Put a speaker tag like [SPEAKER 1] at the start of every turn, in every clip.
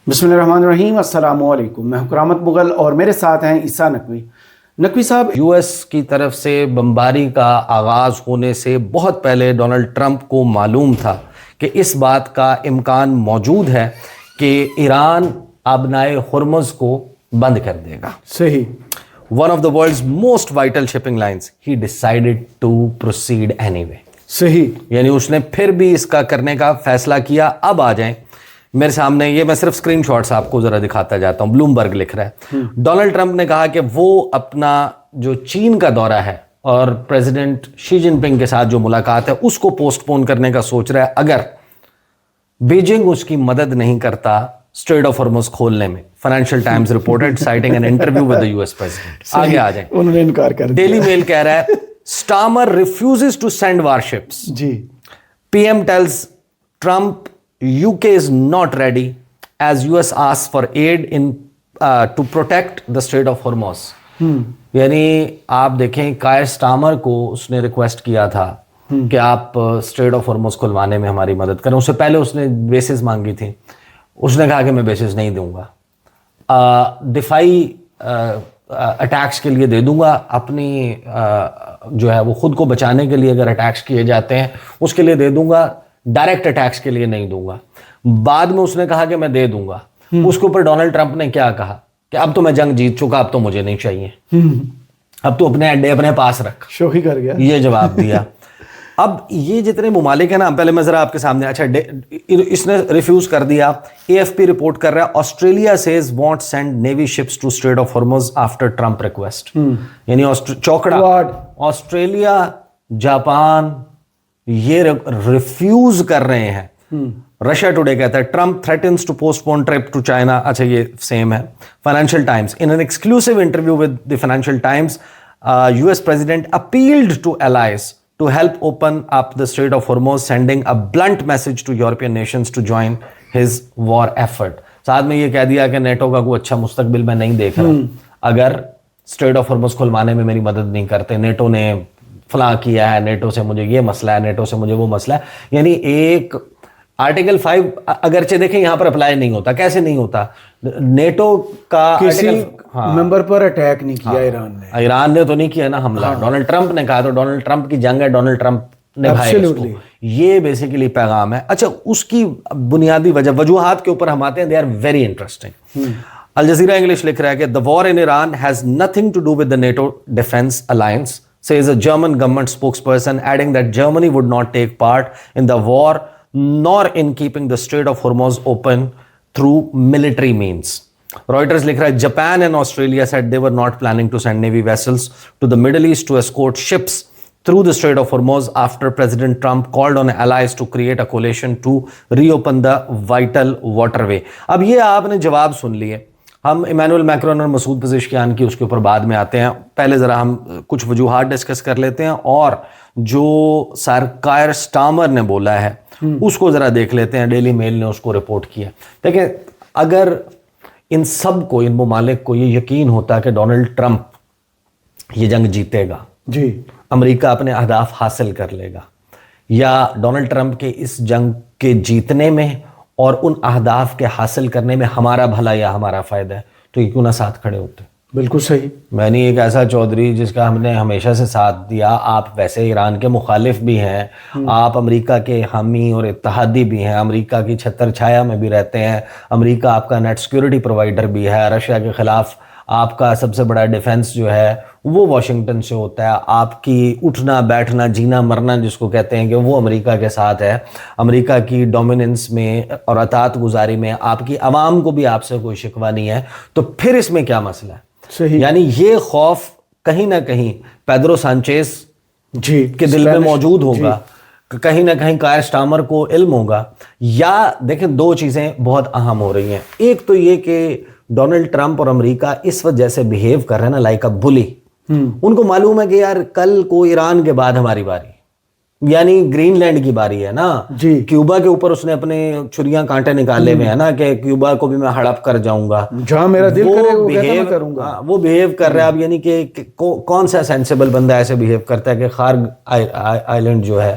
[SPEAKER 1] بسم اللہ الرحمن الرحیم، السلام علیکم۔ میں کرامت مغل اور میرے ساتھ ہیں عیسیٰ نقوی۔ نقوی صاحب،
[SPEAKER 2] یو ایس کی طرف سے بمباری کا آغاز ہونے سے بہت پہلے ڈونلڈ ٹرمپ کو معلوم تھا کہ اس بات کا امکان موجود ہے کہ ایران آبنائے ہرمز کو بند کر دے گا۔
[SPEAKER 1] صحیح۔
[SPEAKER 2] One of the world's most vital shipping lines, he decided to proceed anyway.
[SPEAKER 1] صحیح،
[SPEAKER 2] یعنی اس نے پھر بھی اس کا کرنے کا فیصلہ کیا۔ اب آ جائیں میرے سامنے، یہ میں صرف اسکرین شاٹس آپ کو ذرا دکھاتا جاتا ہوں۔ بلومبرگ لکھ رہا ہے ڈونلڈ ٹرمپ نے کہا کہ وہ اپنا جو چین کا دورہ ہے اور پریزیڈنٹ شی جن پنگ کے ساتھ جو ملاقات ہے اس کو پوسٹ پون کرنے کا سوچ رہا ہے اگر بیجنگ اس کی مدد نہیں کرتا اسٹریٹ آف ہرمز کھولنے میں۔ Financial Times reported sighting an interview with the you S president. آگے آ جائیں،
[SPEAKER 1] انہوں نے انکار کر دیا۔
[SPEAKER 2] ڈیلی میل کہہ رہا ہے Starmer refuses to send warships.
[SPEAKER 1] جی،
[SPEAKER 2] P M tells Trump UK is not ready as US asks for aid to protect the Strait of Hormuz۔ یعنی آپ دیکھیں کائر سٹارمر کو اس نے ریکویسٹ کیا تھا کہ آپ اسٹریٹ آف ہرمز کھلوانے میں ہماری مدد کریں۔ اس سے پہلے اس نے بیسز مانگی تھی، اس نے کہا کہ میں بیسز نہیں دوں گا، دفاعی اٹیکس کے لیے دے دوں گا، اپنی جو ہے وہ خود کو بچانے کے لیے اگر اٹیکس کیے جاتے ہیں اس کے لیے دے دوں گا، ڈائریکٹ اٹیکس کے لیے نہیں دوں گا۔ بعد میں اس نے کہا کہ میں دے دوں گا۔ اس کے اوپر ڈونلڈ ٹرمپ نے کیا کہا کہ اب تو میں جنگ جیت چکا، اب تو مجھے نہیں چاہیے، اب تو اپنے اڈے اپنے پاس رکھ،
[SPEAKER 1] شوخی کر گیا،
[SPEAKER 2] یہ جواب دیا۔ اب یہ جتنے ممالک ہیں نا، پہلے میں ذرا آپ کے سامنے، اچھا اس نے ریفیوز کر دیا۔ اے ایف پی رپورٹ کر رہا ہے Australia says want send navy ships to strait of Hormuz after Trump request. یعنی چوکڑا، آسٹریلیا، جاپان یہ ریفیوز کر رہے ہیں۔ رشیا ٹوڈے کہتا ہے Trump threatens to postpone trip to China. اچھا یہ سیم ہے۔ Financial Times in an exclusive interview with the Financial Times, U S president appealed to allies to help open up the Strait of Hormuz, sending a blunt message to European nations to join his war effort۔ ساتھ میں یہ کہہ دیا کہ NATO کا کوئی اچھا مستقبل میں نہیں دیکھ رہا اگر اسٹریٹ آف ہرمز کھلوانے میں میری مدد نہیں کرتے۔ نیٹو نے فلاں کیا ہے، نیٹو سے مجھے یہ مسئلہ ہے، نیٹو سے مجھے وہ مسئلہ ہے۔ یعنی ایک آرٹیکل 5 اگرچہ دیکھیں یہاں پر اپلائی نہیں ہوتا، کیسے نہیں ہوتا؟ نیٹو کا
[SPEAKER 1] کسی ممبر پر اٹیک نہیں کیا ایران
[SPEAKER 2] نے تو نہیں کیا نا حملہ، ڈونلڈ ٹرمپ نے کہا، تو ڈونلڈ ٹرمپ کی جنگ ہے، ڈونلڈ ٹرمپ نے بھائی اس کو، یہ بیسیکلی پیغام ہے۔ اچھا اس کی بنیادی وجوہات کے اوپر ہم آتے ہیں، they are very interesting. Al Jazeera English لکھ رہا ہے کہ the war in Iran has nothing to do with the NATO defense alliance, says a German government spokesperson, adding that Germany would not take part in the war nor in keeping the Strait of Hormuz open through military means۔ Reuters لکھ رہا ہے Japan and Australia said they were not planning to send Navy vessels to the Middle East to escort ships through the Strait of Hormuz after President Trump called on allies to create a coalition to reopen the vital waterway۔ اب یہ آپ نے جواب سن لیے۔ ہم Emmanuel Macron اور Masoud Pezeshkian کی اس کے اوپر بعد میں آتے ہیں، پہلے ذرا ہم کچھ وجوہات ڈسکس کر لیتے ہیں اور جو سر کائر سٹارمر نے بولا ہے اس کو ذرا دیکھ لیتے ہیں۔ ڈیلی میل نے اس کو رپورٹ کیا۔ دیکھیں اگر ان سب کو، ان ممالک کو یہ یقین ہوتا کہ ڈونلڈ ٹرمپ یہ جنگ جیتے گا،
[SPEAKER 1] جی،
[SPEAKER 2] امریکہ اپنے اہداف حاصل کر لے گا، یا ڈونلڈ ٹرمپ کے اس جنگ کے جیتنے میں اور ان اہداف کے حاصل کرنے میں ہمارا بھلا یا ہمارا فائدہ ہے، تو یہ کیوں نہ ساتھ کھڑے ہوتے؟
[SPEAKER 1] بالکل صحیح۔
[SPEAKER 2] میں نے ایک ایسا چودھری جس کا ہم نے ہمیشہ سے ساتھ دیا، آپ ویسے ایران کے مخالف بھی ہیں، آپ امریکہ کے حامی اور اتحادی بھی ہیں، امریکہ کی چھتر چھایا میں بھی رہتے ہیں، امریکہ آپ کا نیٹ سیکورٹی پرووائڈر بھی ہے، رشیا کے خلاف آپ کا سب سے بڑا ڈیفنس جو ہے وہ واشنگٹن سے ہوتا ہے، آپ کی اٹھنا بیٹھنا جینا مرنا جس کو کہتے ہیں کہ وہ امریکہ کے ساتھ ہے، امریکہ کی ڈومیننس میں اور اطاعت گزاری میں آپ کی عوام کو بھی آپ سے کوئی شکوہ نہیں ہے، تو پھر اس میں کیا مسئلہ ہے؟
[SPEAKER 1] صحیح۔
[SPEAKER 2] یعنی یہ خوف کہیں نہ کہیں پیدرو سانچیز
[SPEAKER 1] جی
[SPEAKER 2] کے دل میں موجود ہوگا، کہیں نہ کہیں کائر سٹارمر کو علم ہوگا، یا دیکھیں دو چیزیں بہت اہم ہو رہی ہیں۔ ایک تو یہ کہ ڈونلڈ ٹرمپ اور امریکہ اس وجہ سے بیہیو کر رہے ہیں نا لائک اے بلی، ان کو معلوم ہے کہ یار کل کو ایران کے بعد ہماری باری، یعنی گرین لینڈ کی باری ہے نا،
[SPEAKER 1] جی،
[SPEAKER 2] کیوبا کے اوپر اس نے اپنے چھریاں کانٹے نکالے ہوئے ہیں نا کہ کیوبا کو بھی میں ہڑپ کر جاؤں گا،
[SPEAKER 1] جہاں میرا دل کرے وہ کہتا میں کروں گا،
[SPEAKER 2] وہ بیہیو کر رہا ہے۔ اب یعنی کہ کون سا سینسیبل بندہ ایسے بیہیو کرتا ہے کہ خارگ آئلینڈ جو ہے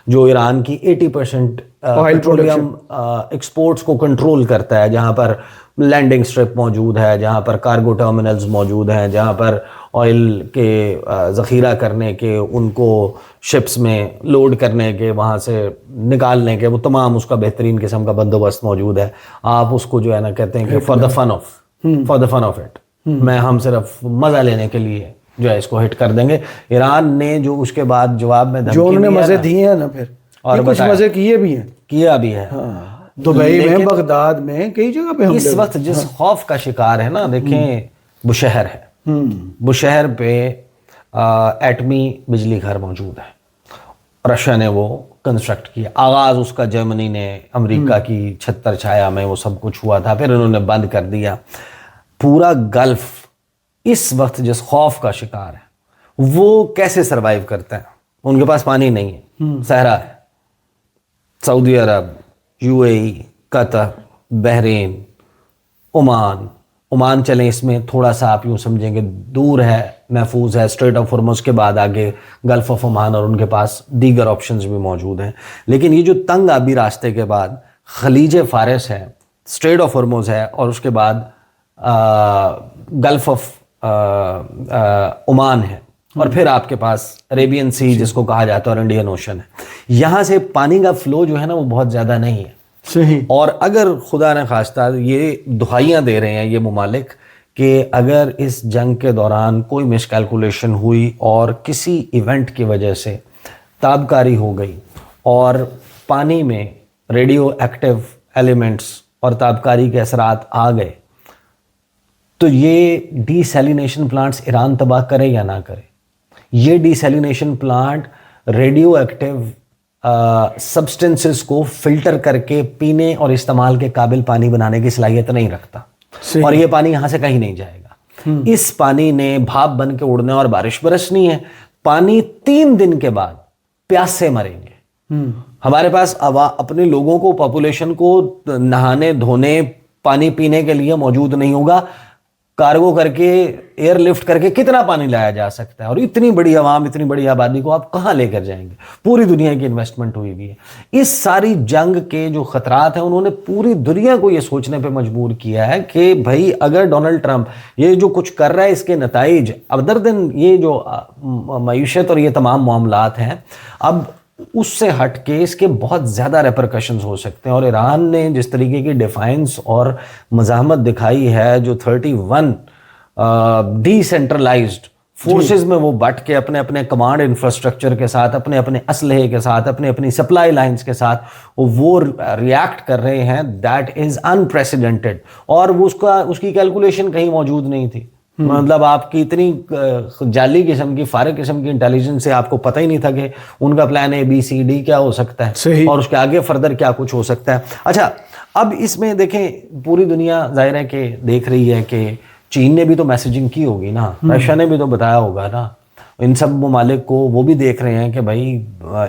[SPEAKER 2] جو ایران کی 80% پیٹرولیم ایکسپورٹس کو کنٹرول کرتا ہے, جہاں پر لینڈنگ اسٹرپ موجود ہے, جہاں پر کارگو ٹرمینلز موجود ہیں, جہاں پر آئل کے ذخیرہ کرنے کے, ان کو شپس میں لوڈ کرنے کے, وہاں سے نکالنے کے, وہ تمام اس کا بہترین قسم کا بندوبست موجود ہے. آپ اس کو جو ہے نا کہتے ہیں کہ for the fun of it, ہم صرف مزہ لینے کے لیے جو ہے اس کو ہٹ کر دیں گے. ایران نے جو اس کے بعد جواب میں
[SPEAKER 1] جو انہوں نے مزے دیے ہیں نا, پھر اور کچھ مزے کیے بھی ہیں,
[SPEAKER 2] کیا بھی ہے.
[SPEAKER 1] دبئی میں, بغداد میں, کئی جگہ پہ
[SPEAKER 2] اس وقت جس خوف کا شکار ہے نا, دیکھیں بشہر ہے, بشہر پہ ایٹمی بجلی گھر موجود ہے, رشیا نے وہ کنسٹرکٹ کیا. آغاز اس کا جرمنی نے, امریکہ کی چھتر چھایا میں وہ سب کچھ ہوا تھا, پھر انہوں نے بند کر دیا. پورا گلف اس وقت جس خوف کا شکار ہے, وہ کیسے سروائیو کرتے ہیں؟ ان کے پاس پانی نہیں ہے, صحرا ہے. سعودی عرب, یو اے ای, قطر, بحرین, عمان چلیں اس میں تھوڑا سا آپ یوں سمجھیں کہ دور ہے, محفوظ ہے. اسٹریٹ آف ہرمز کے بعد آگے گلف آف عمان, اور ان کے پاس دیگر آپشنز بھی موجود ہیں. لیکن یہ جو تنگ آبی راستے کے بعد خلیج فارس ہے, اسٹریٹ آف ہرمز ہے, اور اس کے بعد گلف آف عمان ہے, اور پھر آپ کے پاس عریبین سی جس کو کہا جاتا ہے, اور انڈین اوشن ہے. یہاں سے پانی کا فلو جو ہے نا وہ بہت زیادہ نہیں ہے.
[SPEAKER 1] صحیح.
[SPEAKER 2] اور اگر خدا نہ خواستہ یہ دہائیاں دے رہے ہیں یہ ممالک کہ اگر اس جنگ کے دوران کوئی مس کیلکولیشن ہوئی اور کسی ایونٹ کی وجہ سے تابکاری ہو گئی اور پانی میں ریڈیو ایکٹیو ایلیمنٹس اور تابکاری کے اثرات آ گئے, تو یہ ڈی سیلینیشن پلانٹس ایران تباہ کرے یا نہ کرے. یہ desalination plant radioactive substances کو فلٹر کر کے پینے اور استعمال کے قابل پانی بنانے کی صلاحیت نہیں رکھتا, اور یہ پانی یہاں سے کہیں نہیں جائے گا. اس پانی نے بھاپ بن کے اڑنا اور بارش برسنی ہے. پانی 3 دن کے بعد پیاس سے مریں گے. ہمارے پاس اپنے لوگوں کو, پاپولیشن کو نہانے دھونے پانی پینے کے لیے موجود نہیں ہوگا. کارگو کر کے, ایئر لفٹ کر کے کتنا پانی لایا جا سکتا ہے؟ اور اتنی بڑی عوام, اتنی بڑی آبادی کو آپ کہاں لے کر جائیں گے؟ پوری دنیا کی انویسٹمنٹ ہوئی بھی ہے. اس ساری جنگ کے جو خطرات ہیں انہوں نے پوری دنیا کو یہ سوچنے پہ مجبور کیا ہے کہ بھائی اگر ڈونلڈ ٹرمپ یہ جو کچھ کر رہا ہے, اس کے نتائج ادر دین یہ جو معیشت اور یہ تمام معاملات ہیں, اب اس سے ہٹ کے اس کے بہت زیادہ ریپرکشنز ہو سکتے ہیں. اور ایران نے جس طریقے کی ڈیفائنس اور مزاحمت دکھائی ہے, جو 31 ڈی سینٹرلائزڈ فورسز میں وہ بٹ کے اپنے اپنے کمانڈ انفراسٹرکچر کے ساتھ, اپنے اپنے اسلحے کے ساتھ, اپنے اپنی سپلائی لائنز کے ساتھ وہ ریاکٹ کر رہے ہیں, دیٹ از انپریسیڈنٹڈ. اور اس کی کیلکولیشن کہیں موجود نہیں تھی. مطلب آپ کی اتنی جعلی قسم کی, فارغ قسم کی انٹیلیجنس سے آپ کو پتہ ہی نہیں تھا کہ ان کا پلان ABCD کیا ہو سکتا ہے, اور اس کے آگے فردر کیا کچھ ہو سکتا ہے. اچھا, اب اس میں دیکھیں پوری دنیا ظاہر ہے کہ دیکھ رہی ہے کہ چین نے بھی تو میسیجنگ کی ہوگی نا, رشیا نے بھی تو بتایا ہوگا نا, ان سب ممالک کو وہ بھی دیکھ رہے ہیں کہ بھائی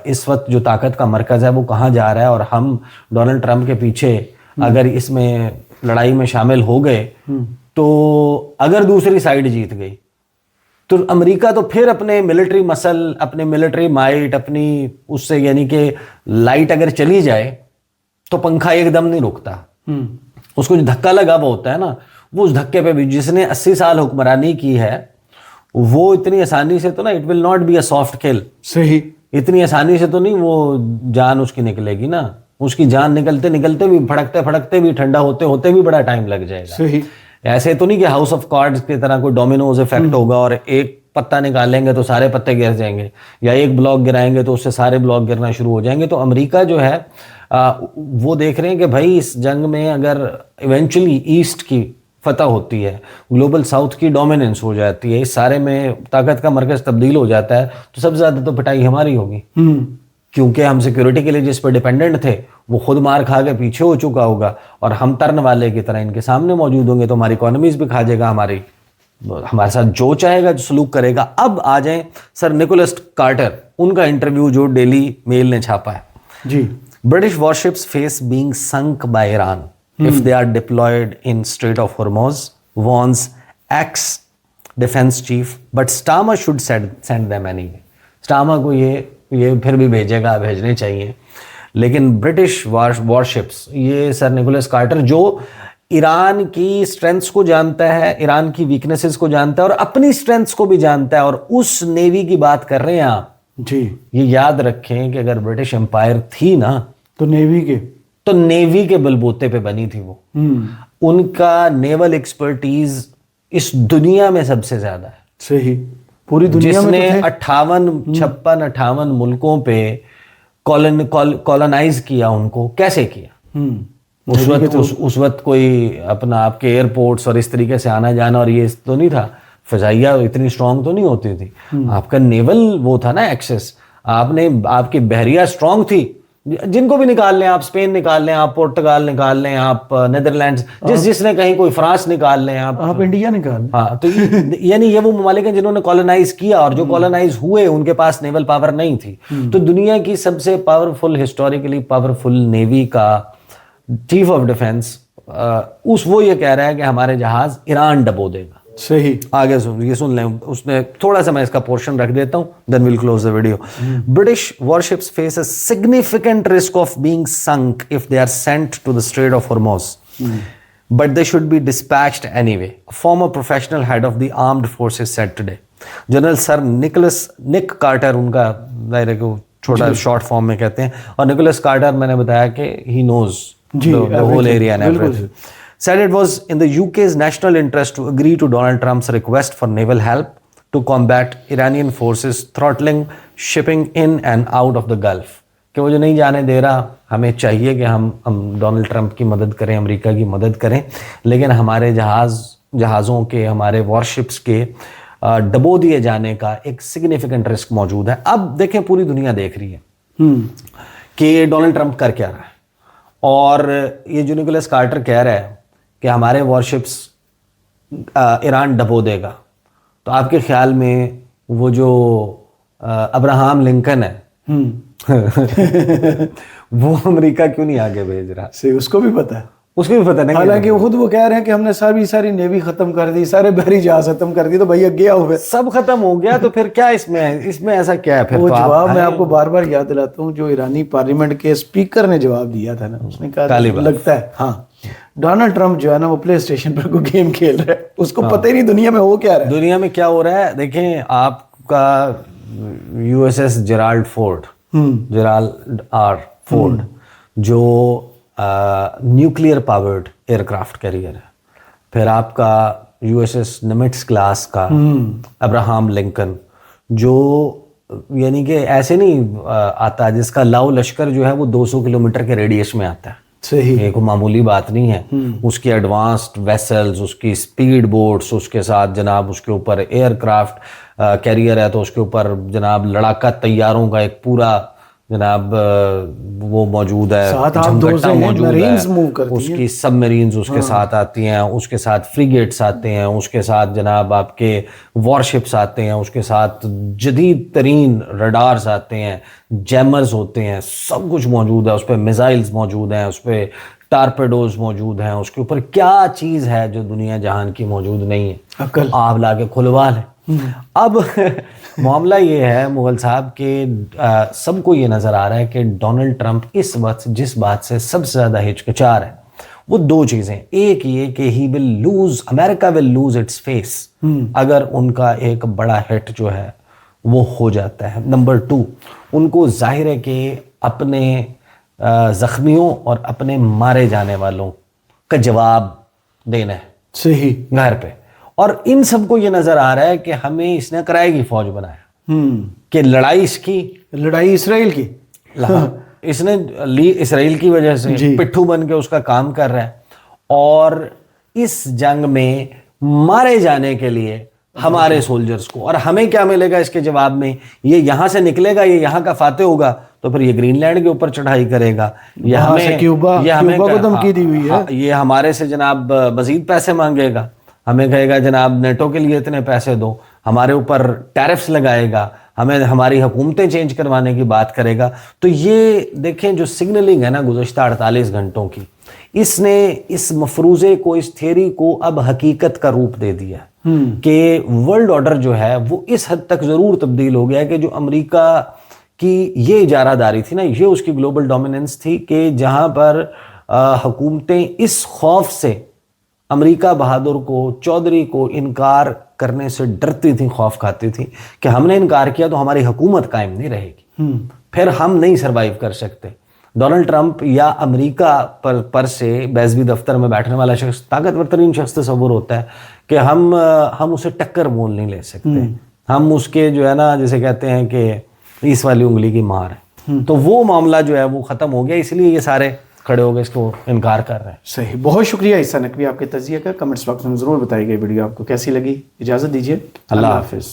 [SPEAKER 2] اس وقت جو طاقت کا مرکز ہے وہ کہاں جا رہا ہے, اور ہم ڈونلڈ ٹرمپ کے پیچھے اگر اس میں لڑائی میں شامل ہو گئے تو اگر دوسری سائیڈ جیت گئی تو امریکہ تو پھر اپنے ملٹری مسل, اپنے ملٹری مائٹ, اپنی اس سے یعنی کہ لائٹ اگر چلی جائے تو پنکھا ایک دم نہیں رکتا. اس کو جو دھکا لگا ہوا ہوتا ہے نا, وہ اس دھکے پہ بھی جس نے 80 سال حکمرانی کی ہے وہ اتنی آسانی سے تو نا, it will not be a soft kill.
[SPEAKER 1] صحیح.
[SPEAKER 2] اتنی آسانی سے تو نہیں وہ جان اس کی نکلے گی نا. اس کی جان نکلتے نکلتے بھی, پھڑکتے پھڑکتے بھی, ٹھنڈا ہوتے ہوتے بھی بڑا ٹائم لگ جائے گا.
[SPEAKER 1] صحیح.
[SPEAKER 2] ایسے تو نہیں کہ ہاؤس آف کارڈز کی طرح کوئی ڈومینوز افیکٹ ہوگا اور ایک پتہ نکالیں گے تو سارے پتے گر جائیں گے, یا ایک بلاک گرائیں گے تو اس سے سارے بلاک گرنا شروع ہو جائیں گے. تو امریکہ جو ہے وہ دیکھ رہے ہیں کہ بھائی اس جنگ میں اگر ایونچولی ایسٹ کی فتح ہوتی ہے, گلوبل ساؤتھ کی ڈومیننس ہو جاتی ہے, اس سارے میں طاقت کا مرکز تبدیل ہو جاتا ہے, تو سب سے زیادہ تو پٹائی ہماری ہوگی. کیونکہ ہم سیکیورٹی کے لیے جس پہ ڈیپینڈنٹ تھے وہ خود مار کھا کے پیچھے ہو چکا ہوگا, اور ہم ترن والے کی طرح ان کے سامنے موجود ہوں گے, تو ہماری اکانومیز بھی کھا جائے گا, ہمارے ساتھ جو چاہے گا, جو سلوک کرے گا. اب آ جائیں سر نکولس کارٹر, ان کا انٹرویو جو ڈیلی میل نے چھاپا ہے.
[SPEAKER 1] جی.
[SPEAKER 2] British warships face being sunk by Iran if they are deployed in Strait of Hormuz, warns ex-defense chief, but Starmer should send them anyway. Starmer کو یہ یہ پھر بھی بھیجے گا, بھیجنے چاہیے. لیکن برٹش وارشپس, یہ سر نکولس کارٹر جو ایران کی اسٹرینتھس کو جانتا ہے, ایران کی ویکنیسز کو جانتا ہے اور اپنی اسٹرینتھس کو بھی جانتا ہے, اور اس نیوی کی بات کر رہے ہیں آپ.
[SPEAKER 1] جی
[SPEAKER 2] یہ یاد رکھیں کہ اگر برٹش امپائر تھی نا
[SPEAKER 1] تو نیوی کے
[SPEAKER 2] بلبوتے پہ بنی تھی وہ. ان کا نیول ایکسپرٹیز اس دنیا میں سب سے زیادہ ہے.
[SPEAKER 1] صحیح, پوری دنیا
[SPEAKER 2] جس
[SPEAKER 1] میں
[SPEAKER 2] نے 58 ملکوں پہ کالونائز کیا, ان کو کیسے کیا. اس وقت کوئی اپنا آپ کے ایئرپورٹس اور اس طریقے سے آنا جانا اور یہ تو نہیں تھا, فضائیہ اتنی اسٹرانگ تو نہیں ہوتی تھی. آپ کا نیول وہ تھا نا ایکسس, آپ کی بحریہ اسٹرانگ تھی. جن کو بھی نکال لیں آپ, اسپین نکال لیں آپ, پورتگال نکال لیں آپ, نیدرلینڈز, جس نے کہیں کوئی فرانس نکال لیں آپ
[SPEAKER 1] انڈیا نکال لیں.
[SPEAKER 2] ہاں, تو یعنی یہ وہ ممالک ہیں جنہوں نے کالونائز کیا, اور جو کالونائز ہوئے ان کے پاس نیول پاور نہیں تھی. تو دنیا کی سب سے پاورفل, ہسٹوریکلی پاورفل نیوی کا چیف آف ڈیفense وہ یہ کہہ رہا ہے کہ ہمارے جہاز ایران ڈبو دے گا.
[SPEAKER 1] صحیح,
[SPEAKER 2] آگے یہ سن لیں, اس نے تھوڑا سا میں اس کا پورشن رکھ دیتا ہوں, then we'll close the video. British warships face a significant risk of being sunk if they are sent to the Strait of Hormuz. But they should be dispatched anyway, a former professional head of the armed forces said today. General Sir Nick Carter ان کا ظاہر ہے کہ چھوٹا short form میں کہتے ہیں, اور Nicolas Carter میں نے بتایا کہ he knows the whole area and everything. Said it was in the UK's national interest to agree to Donald Trump's request for naval help to combat Iranian forces throttling shipping in and out of the Gulf. کہ وہ جو نہیں جانے دے رہا, ہمیں چاہیے کہ ہم ڈونلڈ ٹرمپ کی مدد کریں, امریکہ کی مدد کریں, لیکن ہمارے جہازوں کے, ہمارے وارشپس کے ڈبو دیے جانے کا ایک سگنیفیکنٹ رسک موجود ہے. اب دیکھیں پوری دنیا دیکھ رہی ہے کہ ڈونلڈ ٹرمپ کر کیا رہا ہے, اور یہ جو نکولس کارٹر کہہ رہا ہے کہ ہمارے وارشپس ایران ڈبو دے گا. تو آپ کے خیال میں وہ جو ابراہم لنکن ہے وہ امریکہ کیوں نہیں آگے بھیج رہا؟
[SPEAKER 1] اس کو بھی پتا ہے,
[SPEAKER 2] اس کو بھی پتا نہیں.
[SPEAKER 1] حالانکہ خود وہ کہہ رہے ہیں کہ ہم نے ساری نیوی ختم کر دی, سارے بحری جہاز ختم کر دی, تو بھیا گیا ہوئے
[SPEAKER 2] سب ختم ہو گیا, تو پھر کیا اس میں ایسا کیا ہے؟ پھر
[SPEAKER 1] وہ جواب میں آپ کو بار بار یاد دلاتا ہوں, جو ایرانی پارلیمنٹ کے اسپیکر نے جواب دیا تھا نا, اس نے کہا لگتا ہے ہاں ڈونلڈ ٹرمپ جو ہے نا وہ پلے اسٹیشن پر کوئی گیم کھیل رہا ہے, اس کو پتہ ہی نہیں دنیا میں ہو کیا رہا ہے.
[SPEAKER 2] دنیا میں کیا ہو رہا ہے دیکھیں آپ کا USS جیرالڈ فورڈ جو nuclear powered aircraft carrier ہے, پھر آپ کا USS نمٹس کلاس کا ابراہم لنکن جو یعنی کہ ایسے نہیں آتا جس کا لاؤ لشکر جو ہے وہ 200 کلومیٹر کے ریڈیس میں آتا ہے.
[SPEAKER 1] صحیح,
[SPEAKER 2] یہ کوئی معمولی بات نہیں ہے. اس کی ایڈوانسڈ ویسلز, اس کی اسپیڈ بوٹس, اس کے ساتھ جناب اس کے اوپر ایئر کرافٹ کیریئر ہے, تو اس کے اوپر جناب لڑاکا طیاروں کا ایک پورا جناب وہ موجود ہے, جھمگٹا موجود ہے, اس کی سب میرینز اس کے ساتھ آتی ہیں, اس کے ساتھ فریگیٹس آتے ہیں, اس کے ساتھ جناب آپ کے وارشپس آتے ہیں, اس کے ساتھ جدید ترین ریڈارز آتے ہیں, جیمرز ہوتے ہیں, سب کچھ موجود ہے. اس پہ میزائلز موجود ہیں, اس پہ ٹارپیڈوز موجود ہیں, اس کے اوپر کیا چیز ہے جو دنیا جہان کی موجود نہیں ہے, آپ لا کے کھلوا لیں. اب معاملہ یہ ہے مغل صاحب کہ سب کو یہ نظر آ رہا ہے کہ ڈونلڈ ٹرمپ اس وقت جس بات سے سب سے زیادہ ہچکچا رہا ہے وہ دو چیزیں. ایک یہ کہ امریکہ ول لوز اٹس فیس اگر ان کا ایک بڑا ہٹ جو ہے وہ ہو جاتا ہے. نمبر 2, ان کو ظاہر ہے کہ اپنے زخمیوں اور اپنے مارے جانے والوں کا جواب دینا ہے
[SPEAKER 1] صحیح
[SPEAKER 2] گھر پہ. اور ان سب کو یہ نظر آ رہا ہے کہ ہمیں اس نے کرائے کی فوج بنایا, کہ لڑائی
[SPEAKER 1] اسرائیل کی
[SPEAKER 2] اس نے لی اسرائیل کی وجہ سے پٹھو بن کے اس کا کام کر رہا ہے, اور اس جنگ میں مارے جانے کے لیے ہمارے سولجرز کو, اور ہمیں کیا ملے گا اس کے جواب میں؟ یہ یہاں سے نکلے گا, یہ یہاں کا فاتح ہوگا تو پھر یہ گرین لینڈ کے اوپر چڑھائی کرے گا, یہ ہمیں
[SPEAKER 1] کو دھمکی دی ہوئی ہے,
[SPEAKER 2] یہ ہمارے سے جناب مزید پیسے مانگے گا, ہمیں کہے گا جناب نیٹو کے لیے اتنے پیسے دو, ہمارے اوپر ٹیرفس لگائے گا, ہمیں ہماری حکومتیں چینج کروانے کی بات کرے گا. تو یہ دیکھیں جو سگنلنگ ہے نا گزشتہ 48 گھنٹوں کی, اس نے اس مفروضے کو, اس تھیوری کو اب حقیقت کا روپ دے دیا کہ ورلڈ آرڈر جو ہے وہ اس حد تک ضرور تبدیل ہو گیا کہ جو امریکہ کہ یہ اجارہ داری تھی نا, یہ اس کی گلوبل ڈومیننس تھی کہ جہاں پر حکومتیں اس خوف سے امریکہ بہادر کو, چودھری کو انکار کرنے سے ڈرتی تھیں, خوف کھاتی تھیں کہ ہم نے انکار کیا تو ہماری حکومت قائم نہیں رہے گی, پھر ہم نہیں سروائیو کر سکتے. ڈونلڈ ٹرمپ یا امریکہ پر سے بیضوی دفتر میں بیٹھنے والا شخص طاقتور ترین شخص تصور ہوتا ہے کہ ہم اسے ٹکر مول نہیں لے سکتے, ہم اس کے جو ہے نا جیسے کہتے ہیں کہ اس والی انگلی کی مار ہے. تو وہ معاملہ جو ہے وہ ختم ہو گیا, اس لیے یہ سارے کھڑے ہو گئے اس کو انکار کر رہے ہیں.
[SPEAKER 1] صحیح, بہت شکریہ عیسیٰ نقوی آپ کے تجزیے کا. کمنٹس باکس میں ضرور بتائیے گا ویڈیو آپ کو کیسی لگی. اجازت دیجیے, اللہ حافظ.